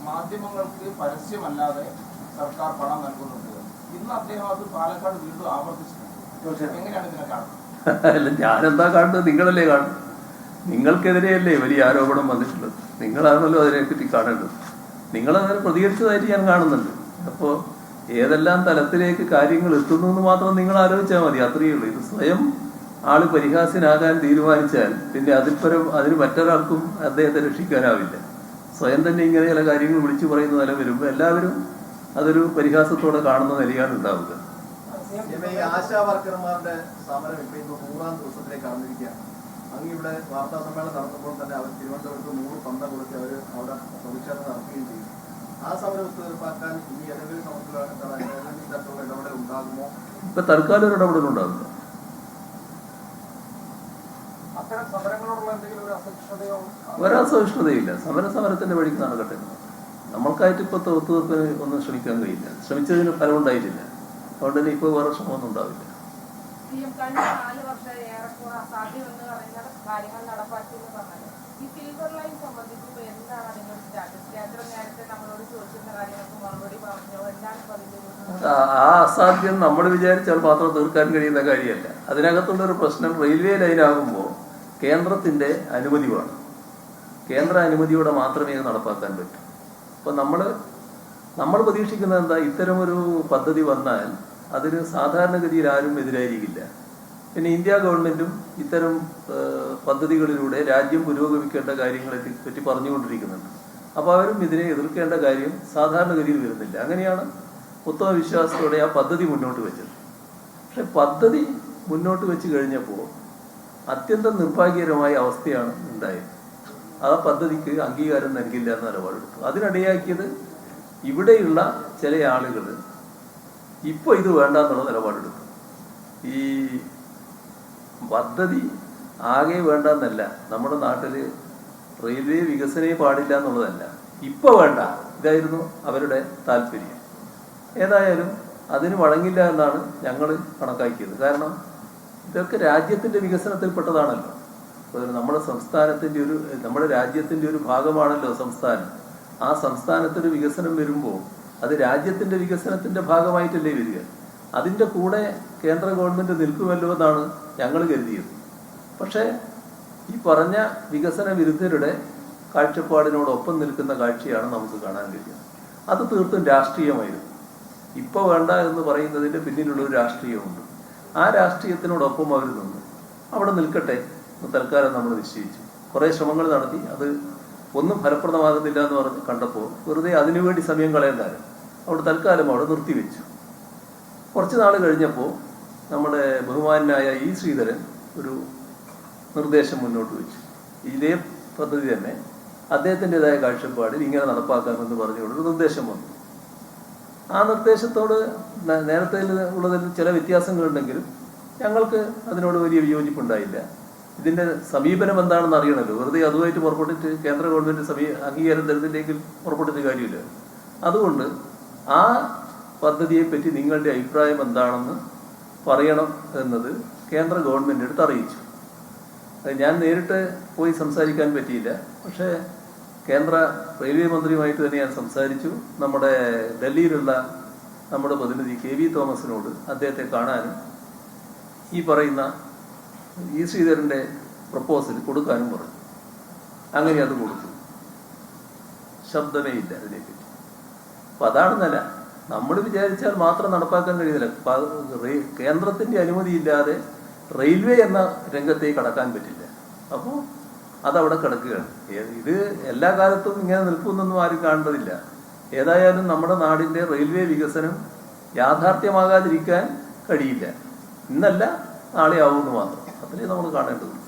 മാധ്യമങ്ങൾക്ക് പരസ്യമല്ലാതെ സർക്കാർ പണം നൽകുന്നുണ്ട്. ഇന്ന് അദ്ദേഹം അത് പാലക്കാട് വീണ്ടും ആവർത്തിച്ചിട്ടുണ്ട്. എങ്ങനെയാണ് ഇതിനെ കാണുന്നത്? അല്ല, ഞാനെന്താ കാണുന്നത്? നിങ്ങളല്ലേ കാണുന്നത്. നിങ്ങൾക്കെതിരെയല്ലേ വലിയ ആരോപണം വന്നിട്ടുള്ളത്. നിങ്ങളാണല്ലോ അതിനെപ്പറ്റി കാണേണ്ടത്. നിങ്ങളതിനെ പ്രതികരിച്ചതായിട്ട് ഞാൻ കാണുന്നുണ്ട്. അപ്പോൾ ഏതെല്ലാം തലത്തിലേക്ക് കാര്യങ്ങൾ എത്തുന്നു എന്ന് മാത്രം നിങ്ങൾ ആലോചിച്ചാൽ മതി. അത്രയേ ഉള്ളൂ. ഇത് സ്വയം ആള് പരിഹാസ്യനാകാൻ തീരുമാനിച്ചാൽ പിന്നെ അതിന് മറ്റൊരാൾക്കും അദ്ദേഹത്തെ രക്ഷിക്കാനാവില്ല. സ്വയം തന്നെ ഇങ്ങനെ ചില കാര്യങ്ങൾ വിളിച്ചു പറയുന്ന നില വരുമ്പോൾ എല്ലാവരും അതൊരു പരിഹാസത്തോടെ കാണുന്ന നിലയാണ് ഉണ്ടാവുക. ആശാ വർക്കർമാരുടെ സമരം ഇപ്പൊ 100-ാം ദിവസത്തിലേക്ക് കടന്നിരിക്കുകയാണ്. അങ്ങ് ഇവിടെ വാർത്താ സമ്മേളനം നടത്തുമ്പോൾ തന്നെ അവർ തിരുവനന്തപുരത്ത് 100 പന്ത കൊടുത്ത് അവർ അവിടെ പ്രതിഷേധം നടത്തുകയും ചെയ്യും. ആ സമരം തീർപ്പാക്കാൻ ഇനി ഏതെങ്കിലും തരത്തിലുള്ള ഇടപെടൽ ഉണ്ടാകുമോ? ഇപ്പൊ തൽക്കാലം ഒരു ഇടപെടൽ ഉണ്ടാകുന്നു. ഒരസഹിഷ്ണുതയില്ല. സമരത്തിന്റെ വഴിക്ക് നടക്കട്ടെ. നമ്മൾക്കായിട്ട് ഇപ്പൊ ഒത്തുതീർപ്പിന് ഒന്നും ശ്രമിക്കാൻ കഴിയില്ല. ശ്രമിച്ചതിന് ഫലം ഉണ്ടായിട്ടില്ല. അതുകൊണ്ട് തന്നെ ഇപ്പൊ വേറെ ശ്രമമൊന്നും ഉണ്ടാവില്ല. ആ അസാധ്യം നമ്മൾ വിചാരിച്ചാൽ മാത്രം തീർക്കാൻ കഴിയുന്ന കാര്യമല്ല. അതിനകത്തുള്ളൊരു പ്രശ്നം റെയിൽവേ ലൈനാകുമ്പോൾ കേന്ദ്രത്തിന്റെ അനുമതി വേണം. കേന്ദ്ര അനുമതിയോടെ മാത്രമേ അത് നടപ്പാക്കാൻ പറ്റൂ. അപ്പൊ നമ്മൾ പ്രതീക്ഷിക്കുന്നത് എന്താ? ഇത്തരമൊരു പദ്ധതി വന്നാൽ അതിന് സാധാരണഗതിയിൽ ആരും എതിരായിരിക്കില്ല. പിന്നെ ഇന്ത്യ ഗവൺമെന്റും ഇത്തരം പദ്ധതികളിലൂടെ രാജ്യം പുരോഗമിക്കേണ്ട കാര്യങ്ങളെ പറ്റി പറഞ്ഞുകൊണ്ടിരിക്കുന്നുണ്ട്. അപ്പൊ അവരും ഇതിനെ എതിർക്കേണ്ട കാര്യം സാധാരണഗതിയിൽ വരുന്നില്ല. അങ്ങനെയാണ് ഉത്തമ വിശ്വാസത്തോടെ ആ പദ്ധതി മുന്നോട്ട് വെച്ചത്. പക്ഷെ പദ്ധതി മുന്നോട്ട് വെച്ച് കഴിഞ്ഞപ്പോൾ അത്യന്തം നിർഭാഗ്യകരമായ അവസ്ഥയാണ് ഉണ്ടായത്. ആ പദ്ധതിക്ക് അംഗീകാരം നൽകില്ല എന്ന നിലപാടെടുത്തു. അതിനിടയാക്കിയത് ഇവിടെയുള്ള ചില ആളുകൾ ഇപ്പൊ ഇത് വേണ്ട എന്നുള്ള നിലപാടെടുത്തു. ഈ പദ്ധതി ആകെ വേണ്ടെന്നല്ല, നമ്മുടെ നാട്ടില് റെയിൽവേ വികസനേ പാടില്ല എന്നുള്ളതല്ല, ഇപ്പൊ വേണ്ട, ഇതായിരുന്നു അവരുടെ താല്പര്യം. ഏതായാലും അതിന് വഴങ്ങില്ല എന്നാണ് ഞങ്ങൾ കണക്കാക്കിയത്. കാരണം ഇതൊക്കെ രാജ്യത്തിന്റെ വികസനത്തിൽപ്പെട്ടതാണല്ലോ. നമ്മുടെ സംസ്ഥാനത്തിന്റെ നമ്മുടെ രാജ്യത്തിന്റെ ഒരു ഭാഗമാണല്ലോ സംസ്ഥാനം. ആ സംസ്ഥാനത്തൊരു വികസനം വരുമ്പോൾ അത് രാജ്യത്തിന്റെ വികസനത്തിന്റെ ഭാഗമായിട്ടല്ലേ വരിക. അതിന്റെ കൂടെ കേന്ദ്ര ഗവൺമെന്റ് നിൽക്കുമല്ലോ എന്നാണ് ഞങ്ങൾ കരുതിയത്. പക്ഷേ ഈ പറഞ്ഞ വികസന വിരുദ്ധരുടെ കാഴ്ചപ്പാടിനോടൊപ്പം നിൽക്കുന്ന കാഴ്ചയാണ് നമുക്ക് കാണാൻ കഴിയുന്നത്. അത് തീർത്തും രാഷ്ട്രീയമായിരുന്നു. ഇപ്പൊ വേണ്ട എന്ന് പറയുന്നതിന്റെ പിന്നിലുള്ള ഒരു രാഷ്ട്രീയമുണ്ട്. ആ രാഷ്ട്രീയത്തിനോടൊപ്പം അവർ നിന്നു. അവിടെ നിൽക്കട്ടെ തൽക്കാലം നമ്മൾ നിശ്ചയിച്ചു. കുറെ ശ്രമങ്ങൾ നടത്തി. അത് ഒന്നും ഫലപ്രദമാകുന്നില്ല എന്ന് പറഞ്ഞ് കണ്ടപ്പോൾ വെറുതെ അതിനുവേണ്ടി സമയം കളയണ്ടായിരുന്നു. അവിടെ തൽക്കാലം അവിടെ നിർത്തിവെച്ചു. കുറച്ച് നാൾ കഴിഞ്ഞപ്പോൾ നമ്മുടെ ബഹുമാനായ ഇ ശ്രീധരൻ ഒരു നിർദ്ദേശം മുന്നോട്ട് വെച്ചു. ഇതേ പദ്ധതി തന്നെ അദ്ദേഹത്തിൻ്റെതായ കാഴ്ചപ്പാടിൽ ഇങ്ങനെ നടപ്പാക്കാമെന്ന് പറഞ്ഞുകൊണ്ടൊരു നിർദ്ദേശം വന്നു. ആ നിർദ്ദേശത്തോട് നേരത്തെ ഉള്ളതിൽ ചില വ്യത്യാസങ്ങളുണ്ടെങ്കിലും ഞങ്ങൾക്ക് അതിനോട് വലിയ വിയോജിപ്പുണ്ടായില്ല. ഇതിന്റെ സമീപനം എന്താണെന്ന് അറിയണമല്ലോ. വെറുതെ അതുമായിട്ട് പുറപ്പെട്ടിട്ട് കേന്ദ്ര ഗവൺമെന്റ് അംഗീകാരം തരുന്നില്ലെങ്കിൽ പുറപ്പെട്ടിട്ട് കാര്യമില്ല. അതുകൊണ്ട് ആ പദ്ധതിയെ പറ്റി നിങ്ങളുടെ അഭിപ്രായം എന്താണെന്ന് പറയണം എന്നത് കേന്ദ്ര ഗവൺമെന്റ് അടുത്ത് അറിയിച്ചു. ഞാൻ നേരിട്ട് പോയി സംസാരിക്കാൻ പറ്റിയില്ല. പക്ഷേ കേന്ദ്ര റെയിൽവേ മന്ത്രിയുമായിട്ട് തന്നെ ഞാൻ സംസാരിച്ചു. നമ്മുടെ ഡൽഹിയിലുള്ള നമ്മുടെ പ്രതിനിധി KV തോമസിനോട് അദ്ദേഹത്തെ കാണാനും ഈ പറയുന്ന ഇ ശ്രീധരന്റെ പ്രപ്പോസൽ കൊടുക്കാനും പറഞ്ഞു. അങ്ങനെ അത് കൊടുത്തു. ശബ്ദമേ ഇല്ല അതിനെപ്പറ്റി. അപ്പൊ അതാണ് നില. നമ്മൾ വിചാരിച്ചാൽ മാത്രം നടപ്പാക്കാൻ കഴിയുന്നില്ല. കേന്ദ്രത്തിന്റെ അനുമതിയില്ലാതെ റെയിൽവേ എന്ന രംഗത്തേക്ക് കടക്കാൻ പറ്റില്ല. അപ്പോൾ അതവിടെ കിടക്കുകയാണ്. ഇത് എല്ലാ കാലത്തും ഇങ്ങനെ നിൽക്കുന്നൊന്നും ആരും കാണേണ്ടതില്ല. ഏതായാലും നമ്മുടെ നാടിന്റെ റെയിൽവേ വികസനം യാഥാർത്ഥ്യമാകാതിരിക്കാൻ കഴിയില്ല. ഇന്നല്ല നാളെ ആവുമെന്ന് മാത്രം. അത്രയും നമ്മൾ കാണേണ്ടതുണ്ട്.